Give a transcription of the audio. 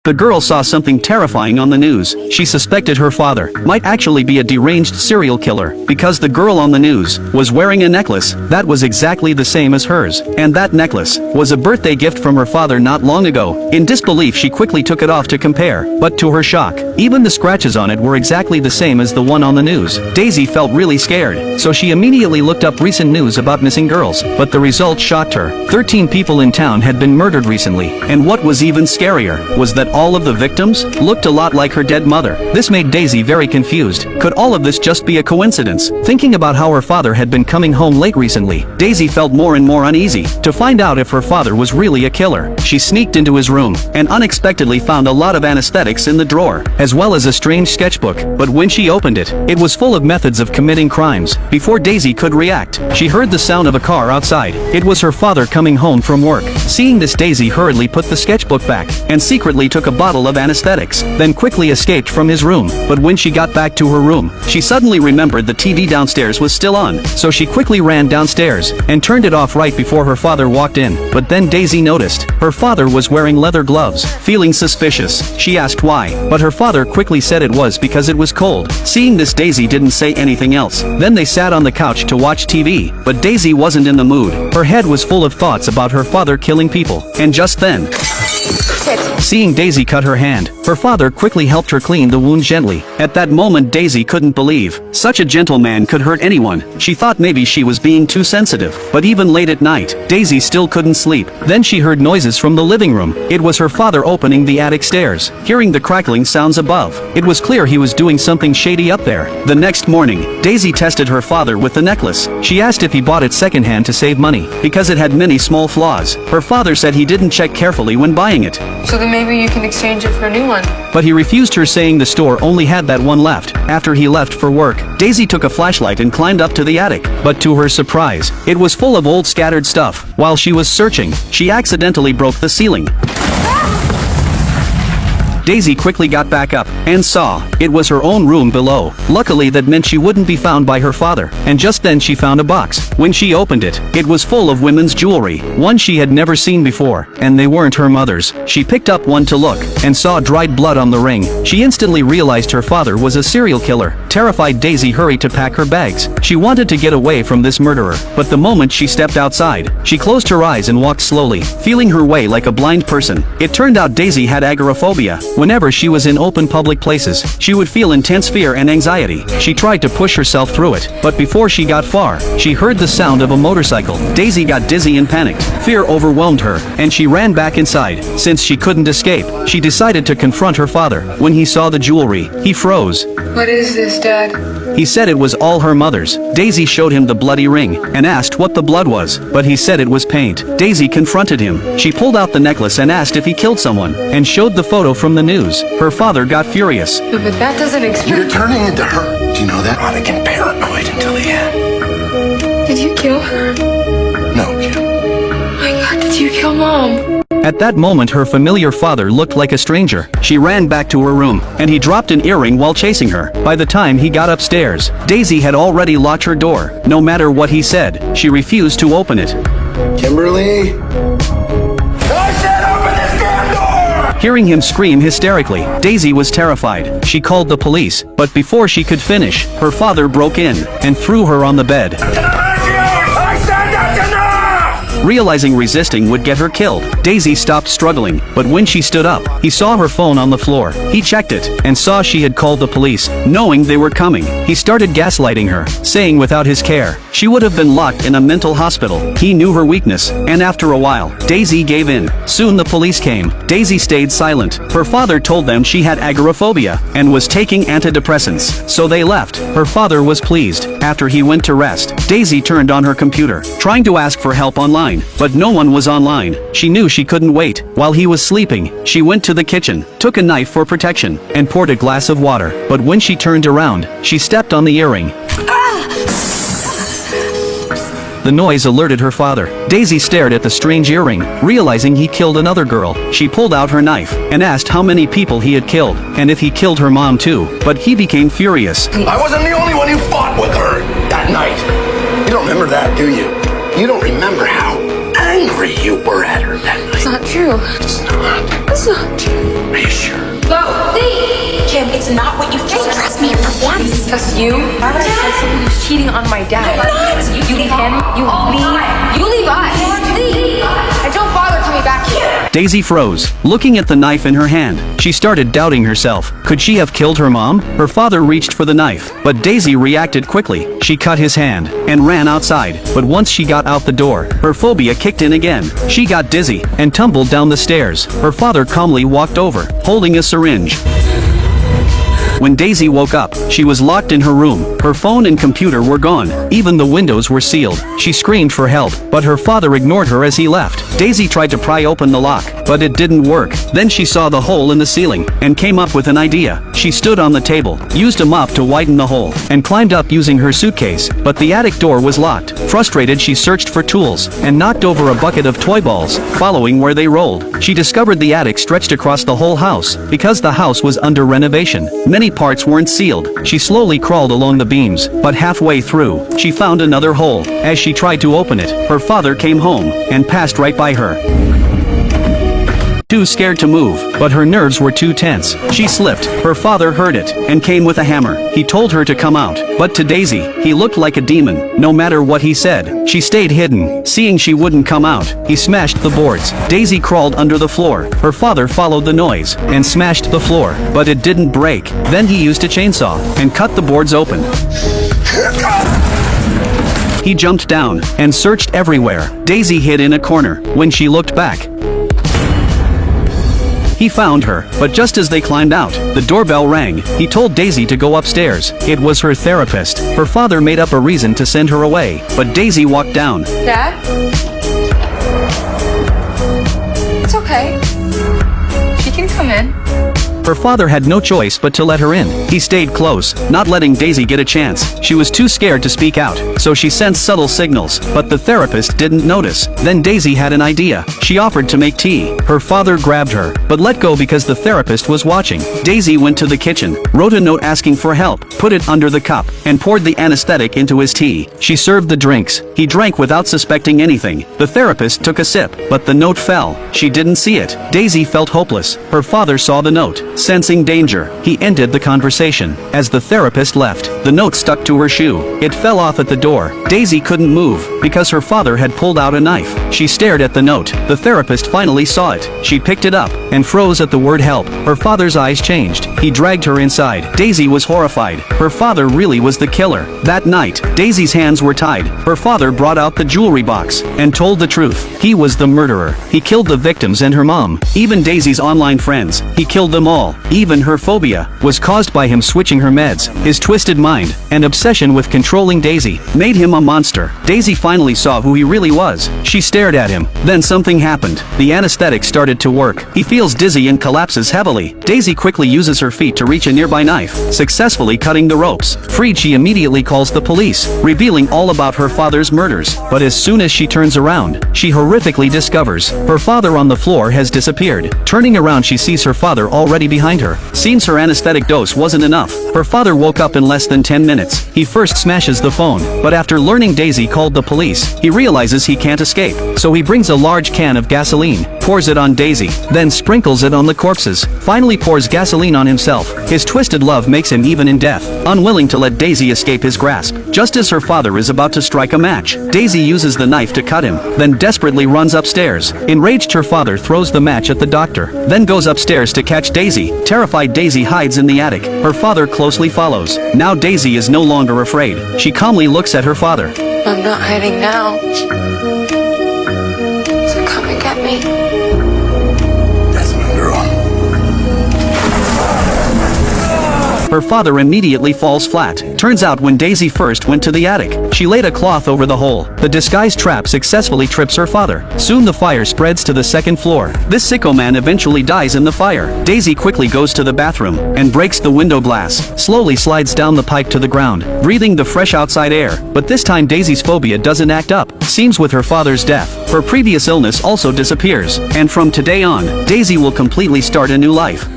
the girl saw something terrifying on the news. She suspected her father might actually be a deranged serial killer because the girl on the news was wearing a necklace that was exactly the same as hers, and that necklace was a birthday gift from her father not long ago. In disbelief, she quickly took it off to compare, but to her shock, even the scratches on it were exactly the same as the one on the news. Daisy felt really scared, so she immediately looked up recent news about missing girls, but the results shocked her. 13 people in town had been murdered recently, and what was even scarier was that all of the victims looked a lot like her dead mother. This made Daisy very confused. Could all of this just be a coincidence? Thinking about how her father had been coming home late recently, Daisy felt more and more uneasy. To find out if her father was really a killer, she sneaked into his room and unexpectedly found a lot of anesthetics in the drawer, as well as a strange sketchbook. But when she opened it, it was full of methods of committing crimes. Before Daisy could react, she heard the sound of a car outside. It was her father coming home from work. Seeing this, Daisy hurriedly put the sketchbook back and secretly took a bottle of anesthetics, then quickly escaped from his room. But when she got back to her room, she suddenly remembered the TV downstairs was still on, so she quickly ran downstairs and turned it off right before her father walked in. But then Daisy noticed her father was wearing leather gloves. Feeling suspicious, she asked why, but her father quickly said it was because it was cold. Seeing this, Daisy didn't say anything else. Then they sat on the couch to watch TV, but Daisy wasn't in the mood. Her head was full of thoughts about her father killing people, and just then, seeing Daisy cut her hand, her father quickly helped her clean the wound gently. At that moment, Daisy couldn't believe such a gentle man could hurt anyone. She thought maybe she was being too sensitive, but even late at night, Daisy still couldn't sleep. Then she heard noises from the living room. It was her father opening the attic stairs. Hearing the crackling sounds above, it was clear he was doing something shady up there. The next morning, Daisy tested her father with the necklace. She asked if he bought it secondhand to save money, because it had many small flaws. Her father said he didn't check carefully when buying it. So then maybe you can exchange it for a new one. But he refused her, saying the store only had that one left. After he left for work, Daisy took a flashlight and climbed up to the attic. But to her surprise, it was full of old scattered stuff. While she was searching, she accidentally broke the ceiling. Daisy quickly got back up and saw it was her own room below. Luckily, that meant she wouldn't be found by her father. And just then she found a box. When she opened it, it was full of women's jewelry, one she had never seen before, and they weren't her mother's. She picked up one to look and saw dried blood on the ring. She instantly realized her father was a serial killer. Terrified, Daisy hurried to pack her bags. She wanted to get away from this murderer, but the moment she stepped outside, she closed her eyes and walked slowly, feeling her way like a blind person. It turned out Daisy had agoraphobia. Whenever she was in open public places, she would feel intense fear and anxiety. She tried to push herself through it, but before she got far, she heard the sound of a motorcycle. Daisy got dizzy and panicked. Fear overwhelmed her, and she ran back inside. Since she couldn't escape, she decided to confront her father. When he saw the jewelry, he froze. What is this, Dad? He said it was all her mother's. Daisy showed him the bloody ring and asked what the blood was, but he said it was paint. Daisy confronted him. She pulled out the necklace and asked if he killed someone, and showed the photo from the news. Her father got furious. But that doesn't explain. You're turning into her. Do you know that? Chronic and paranoid until the end. Did you kill her? No, kid. Oh my God, did you kill Mom? At that moment, her familiar father looked like a stranger. She ran back to her room, and he dropped an earring while chasing her. By the time he got upstairs, Daisy had already locked her door. No matter what he said, she refused to open it. Kimberly? I said open this damn door! Hearing him scream hysterically, Daisy was terrified. She called the police, but before she could finish, her father broke in and threw her on the bed. I said that's enough! Realizing resisting would get her killed, Daisy stopped struggling, but when she stood up, he saw her phone on the floor. He checked it, and saw she had called the police, knowing they were coming. He started gaslighting her, saying without his care, she would have been locked in a mental hospital. He knew her weakness, and after a while, Daisy gave in. Soon the police came. Daisy stayed silent. Her father told them she had agoraphobia, and was taking antidepressants, so they left. Her father was pleased. After he went to rest, Daisy turned on her computer, trying to ask for help online, but no one was online. She knew she couldn't wait. While he was sleeping, she went to the kitchen, took a knife for protection, and poured a glass of water. But when she turned around, she stepped on the earring. The noise alerted her father. Daisy stared at the strange earring, realizing he killed another girl. She pulled out her knife and asked how many people he had killed, and if he killed her mom too. But he became furious. I wasn't the only one who fought with her that night. You don't remember that, do you? You don't remember how angry you were at her that night. It's not true. It's not. It's not true. Are you sure? That's you? Why would I trust someone who's cheating on my dad? You leave him, you leave us. Leave! And don't bother coming back here. Daisy froze, looking at the knife in her hand. She started doubting herself. Could she have killed her mom? Her father reached for the knife, but Daisy reacted quickly. She cut his hand and ran outside, but once she got out the door, her phobia kicked in again. She got dizzy and tumbled down the stairs. Her father calmly walked over, holding a syringe. When Daisy woke up, she was locked in her room. Her phone and computer were gone. Even the windows were sealed. She screamed for help, but her father ignored her as he left. Daisy tried to pry open the lock, but it didn't work. Then she saw the hole in the ceiling and came up with an idea. She stood on the table, used a mop to widen the hole, and climbed up using her suitcase, but the attic door was locked. Frustrated, she searched for tools and knocked over a bucket of toy balls, following where they rolled. She discovered the attic stretched across the whole house because the house was under renovation. Many parts weren't sealed. She slowly crawled along the beams, but halfway through, she found another hole. As she tried to open it, her father came home and passed right by her. Too scared to move, but her nerves were too tense. She slipped. Her father heard it and came with a hammer. He told her to come out, but to Daisy, he looked like a demon. No matter what he said, she stayed hidden. Seeing she wouldn't come out, he smashed the boards. Daisy crawled under the floor. Her father followed the noise and smashed the floor, but it didn't break. Then he used a chainsaw and cut the boards open. He jumped down and searched everywhere. Daisy hid in a corner. When she looked back, he found her, but just as they climbed out, the doorbell rang. He told Daisy to go upstairs. It was her therapist. Her father made up a reason to send her away, but Daisy walked down. Dad? It's okay. She can come in. Her father had no choice but to let her in. He stayed close, not letting Daisy get a chance. She was too scared to speak out, so she sent subtle signals, but the therapist didn't notice. Then Daisy had an idea. She offered to make tea. Her father grabbed her, but let go because the therapist was watching. Daisy went to the kitchen, wrote a note asking for help, put it under the cup, and poured the anesthetic into his tea. She served the drinks. He drank without suspecting anything. The therapist took a sip, but the note fell. She didn't see it. Daisy felt hopeless. Her father saw the note. Sensing danger, he ended the conversation. As the therapist left, the note stuck to her shoe. It fell off at the door. Daisy couldn't move because her father had pulled out a knife. She stared at the note. The therapist finally saw it. She picked it up and froze at the word help. Her father's eyes changed. He dragged her inside. Daisy was horrified. Her father really was the killer. That night, Daisy's hands were tied. Her father brought out the jewelry box and told the truth. He was the murderer. He killed the victims and her mom. Even Daisy's online friends. He killed them all. Even her phobia was caused by him switching her meds. His twisted mind and obsession with controlling Daisy made him a monster. Daisy finally saw who he really was. She stared at him. Then something happened. The anesthetic started to work. He feels dizzy and collapses heavily. Daisy quickly uses her feet to reach a nearby knife, successfully cutting the ropes. Freed, she immediately calls the police, revealing all about her father's murders. But as soon as she turns around, she horrifically discovers her father on the floor has disappeared. Turning around, she sees her father already behind her. Seems her anesthetic dose wasn't enough. Her father woke up in less than 10 minutes. He first smashes the phone, but after learning Daisy called the police, he realizes he can't escape. So he brings a large can of gasoline, pours it on Daisy, then sprinkles it on the corpses, finally pours gasoline on himself. His twisted love makes him even in death, unwilling to let Daisy escape his grasp. Just as her father is about to strike a match, Daisy uses the knife to cut him, then desperately runs upstairs. Enraged, her father throws the match at the doctor, then goes upstairs to catch Daisy. Terrified, Daisy hides in the attic. Her father closely follows. Now Daisy is no longer afraid. She calmly looks at her father. I'm not hiding now. So come and get me. That's my girl. Her father immediately falls flat. Turns out when Daisy first went to the attic, she laid a cloth over the hole. The disguise trap successfully trips her father. Soon the fire spreads to the second floor. This sicko man eventually dies in the fire. Daisy quickly goes to the bathroom and breaks the window glass, slowly slides down the pipe to the ground, breathing the fresh outside air. But this time Daisy's phobia doesn't act up. Seems with her father's death, her previous illness also disappears. And from today on, Daisy will completely start a new life.